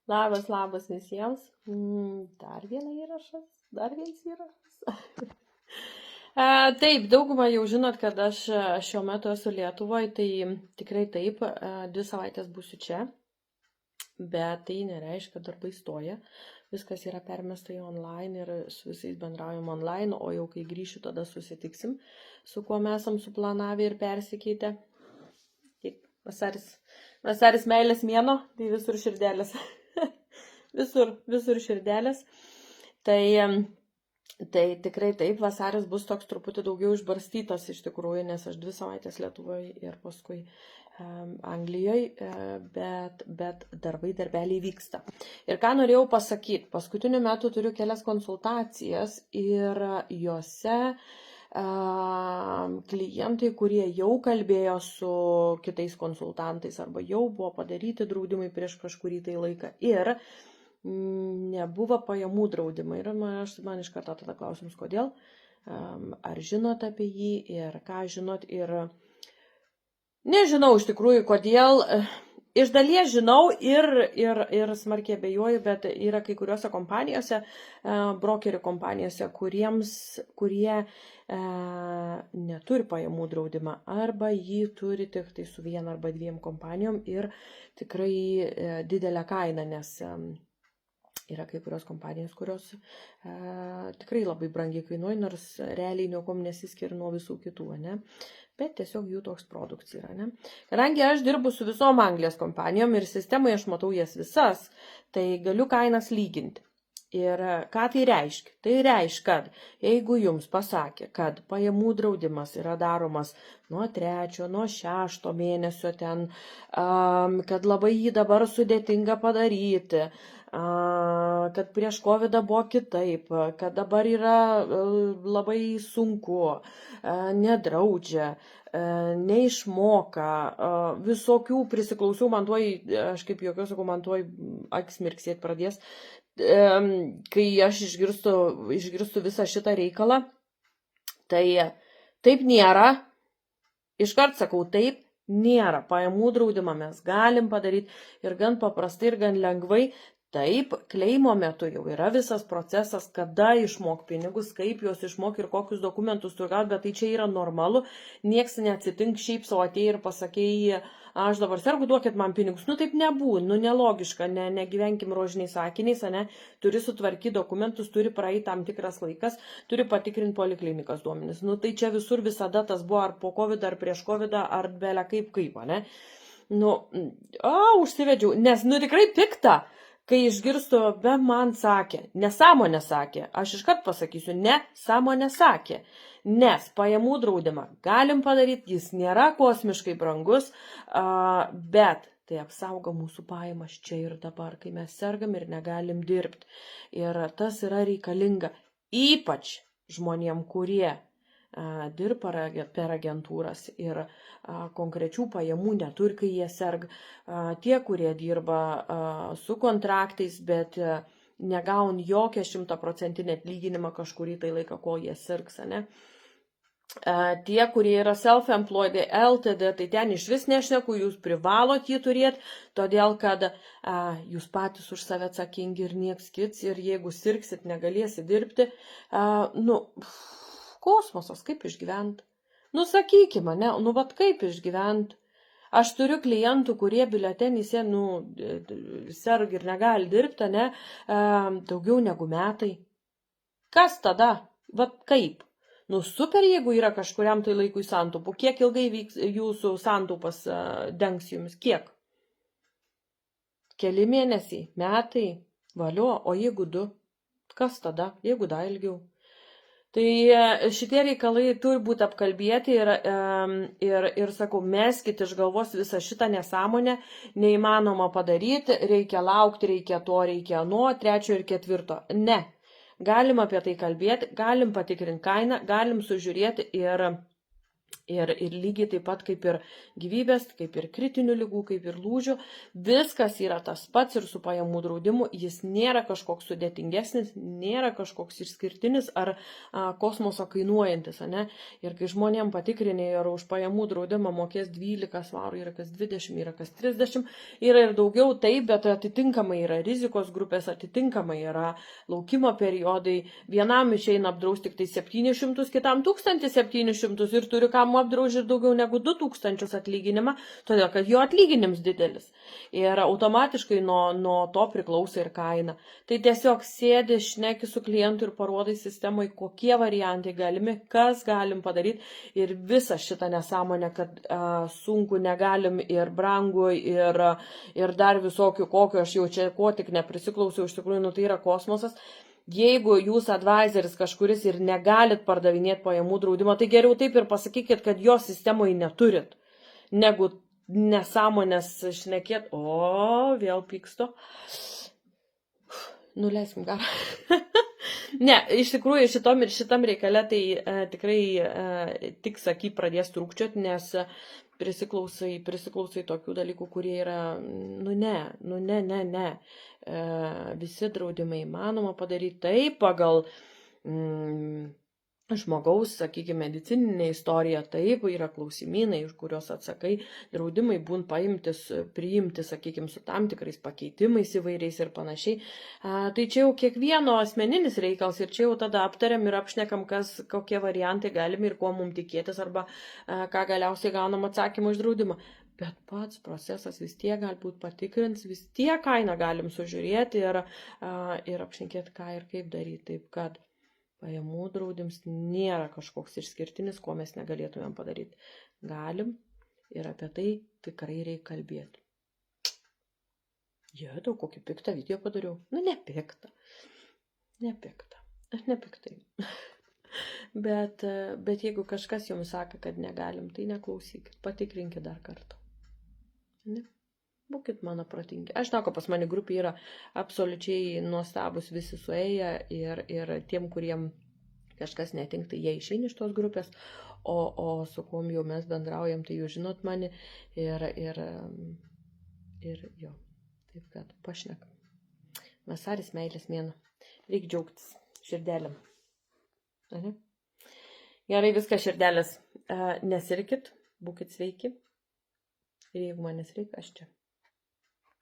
Labas visiems. Dar vienas įrašas. Taip, daugumą jau žinot, kad aš šiuo metu esu Lietuvoje, tai tikrai taip, 2 savaitės būsiu čia, bet tai nereiškia, kad darbai stoja. Viskas yra permesta į online ir su visais bendraujam online, o jau kai grįšiu, tada susitiksim, su kuo mes esam suplanavę ir persikeitę. Taip, vasaris meilės mėnuo, tai visur širdelės. visur širdelės. Tai tikrai taip, vasaris bus toks truputį daugiau išbarstytas iš tikrųjų, nes aš 2 savaitės Lietuvoje ir paskui Anglijoje, bet darbeliai vyksta. Ir ką norėjau pasakyti, paskutiniu metu turiu kelias konsultacijas ir juose klientai, kurie jau kalbėjo su kitais konsultantais arba jau buvo padaryti draudimai prieš kažkurį tai laiką ir nebuvo pajamų draudimai. Ir man iš karto tada klausimus, kodėl, ar žinot apie jį ir ką žinot ir nežinau iš tikrųjų kodėl. Iš dalies žinau ir smarkiai abejoju, bet yra kai kuriuose kompanijose, brokerių kompanijose, kurie neturi pajamų draudimą arba jį turi tik tai su 1 arba 2 kompanijom ir tikrai didelę kainą, nes yra kai kurios kompanijos, kurios tikrai labai brangiai kainuoja, nors realiai niekom nesiskiria nuo visų kitų, ne? Bet tiesiog jų toks produkts yra, ne? Kadangi aš dirbu su visom Anglijos kompanijom ir sistemai aš matau jas visas, tai galiu kainas lyginti. Ir ką tai reiškia? Tai reiškia, kad jeigu jums pasakė, kad pajamų draudimas yra daromas nuo 3, nuo 6 mėnesio ten, kad labai jį dabar sudėtinga padaryti, kad prieš COVID buvo kitaip, kad dabar yra labai sunku, nedraudžia, neišmoka, visokių prisiklausiau, man tuoj, aš kaip jokios sakau, man tuoj akis mirksėti pradės, kai aš išgirstu visą šitą reikalą, tai taip nėra, iškart sakau, taip nėra, pajamų draudimą mes galim padaryti ir gan paprastai ir gan lengvai. Taip, kleimo metu jau yra visas procesas, kada išmok pinigus, kaip juos išmok ir kokius dokumentus turi gauti, bet tai čia yra normalu, nieks neatsitink šiaip savo atėjai ir pasakėjai, aš dabar sergu, duokit man pinigus. Nu taip nebūna, nelogiška, negyvenkim rožiniais sakiniais, ne, turi sutvarkyti dokumentus, turi praeiti tam tikras laikas, turi patikrinti poliklinikas duomenis. Nu tai čia visur visada tas buvo, ar po COVID, ar prieš COVID, ar belia kaip, ne. Užsivedžiau, nes tikrai pikta. Kai išgirstu, be man sakė, nesąmonė sakė, aš iškart pasakysiu, nesąmonė sakė, nes pajamų draudimą galim padaryti, jis nėra kosmiškai brangus, bet tai apsaugo mūsų pajamas čia ir dabar, kai mes sergam ir negalim dirbti. Ir tas yra reikalinga ypač žmonėm, kurie dirba per agentūras ir konkrečių pajamų neturi, kai jie serga. Tie, kurie dirba su kontraktais, bet negaun jokią 100% atlyginimą kažkurį tai laiką, ko jie sirgs, ne? Tie, kurie yra self-employed, LTD, tai ten iš vis nešneku, jūs privalot jį turėti, todėl kad jūs patys už save atsakingi ir nieks kits, ir jeigu sirgsit, negalėsit dirbti, kosmosas, kaip išgyventi? Sakykime, ne, vat kaip išgyventi? Aš turiu klientų, kurie biuletenyse, serga ir negali dirbti, ne, daugiau negu metai. Kas tada? Vat kaip? Super, jeigu yra kažkuriam tai laikui santaupų. Kiek ilgai vyks jūsų santaupas dengs jums? Kiek? Keli mėnesiai, metai, valio, o jeigu 2? Kas tada? Jeigu dar ilgiau? Tai šitie reikalai turi būti apkalbėti ir sakau, meskit iš galvos visą šitą nesąmonę, neįmanoma padaryti, reikia laukti, reikia to, reikia nuo 3 ir 4. Ne, galim apie tai kalbėti, galim patikrinti kainą, galim sužiūrėti ir Ir lygiai taip pat kaip ir gyvybės, kaip ir kritinių ligų, kaip ir lūžių, viskas yra tas pats ir su pajamų draudimu, jis nėra kažkoks sudėtingesnis, nėra kažkoks išskirtinis ar kosmoso kainuojantis, ane? Ir kai žmonėm patikrinė, ar už pajamų draudimą mokės 12 svarų, yra kas 20, yra kas 30, yra ir daugiau taip, bet atitinkamai yra rizikos grupės, atitinkamai yra laukimo periodai, vienam išeina apdrausti tik tai 700, kitam 1700 ir turi kam apdraužti ir daugiau negu 2000 atlyginimą, todėl kad jo atlyginims didelis. Ir automatiškai nuo to priklauso ir kaina. Tai tiesiog sėdi, šneki su klientu ir parodai sistemai, kokie variantai galimi, kas galim padaryti ir visą šitą nesąmonę, kad sunku negalim ir brangu ir dar visokių kokio, aš jau čia ko tik neprisiklausiau, iš tikrųjų, tai yra kosmosas. Jeigu jūs advisoris kažkuris ir negalit pardavinėti pajamų draudimo, tai geriau taip ir pasakykit, kad jo sistemoje neturit, negu nesąmonės šnekėt. O, vėl pyksto. Nuleiskim garą. Ne, iš tikrųjų šitam reikale tai tikrai tik saky pradės trūkčiot, nes prisiklausai tokių dalykų, kurie yra, ne. Visi draudimai įmanoma padaryti taip pagal žmogaus, sakykime, medicininė istorija, taip, yra klausimynai, iš kurios atsakai, draudimai būn priimti, sakykime, su tam tikrais pakeitimais įvairiais ir panašiai. Tai čia jau kiekvieno asmeninis reikalas ir čia jau tada aptariam ir apšnekam, kokie variantai galime ir kuo mums tikėtis arba ką galiausiai gaunam atsakymą iš draudimo. Bet pats procesas vis tiek galbūt patikrins, vis tiek kainą galim sužiūrėti ir apšnekėti, ką ir kaip daryti. Taip kad pajamų draudimas nėra kažkoks išskirtinis, ko mes negalėtumėm padaryti. Galim ir apie tai tikrai reikia kalbėti. Daug kokį piktą video padariau. Nepiktą. Aš nepiktai. Bet jeigu kažkas jums sako, kad negalim, tai neklausykit. Patikrinkit dar kartą. Ne? Būkit mano protingi. Aš žinau, kad pas mane grupė yra absoliučiai nuostabus visi suėję ir tiem, kuriem kažkas netinka, tai jie išeina iš tos grupės, o su kuom jau mes bendraujam, tai jūs žinot mane ir jo. Taip kad pašnekam. Vasaris meilės mėnuo. Reikia džiaugtis širdelėm. Gerai, viskas širdelės. Nesirkit, būkit sveiki. Ir jeigu manęs reikia, aš čia.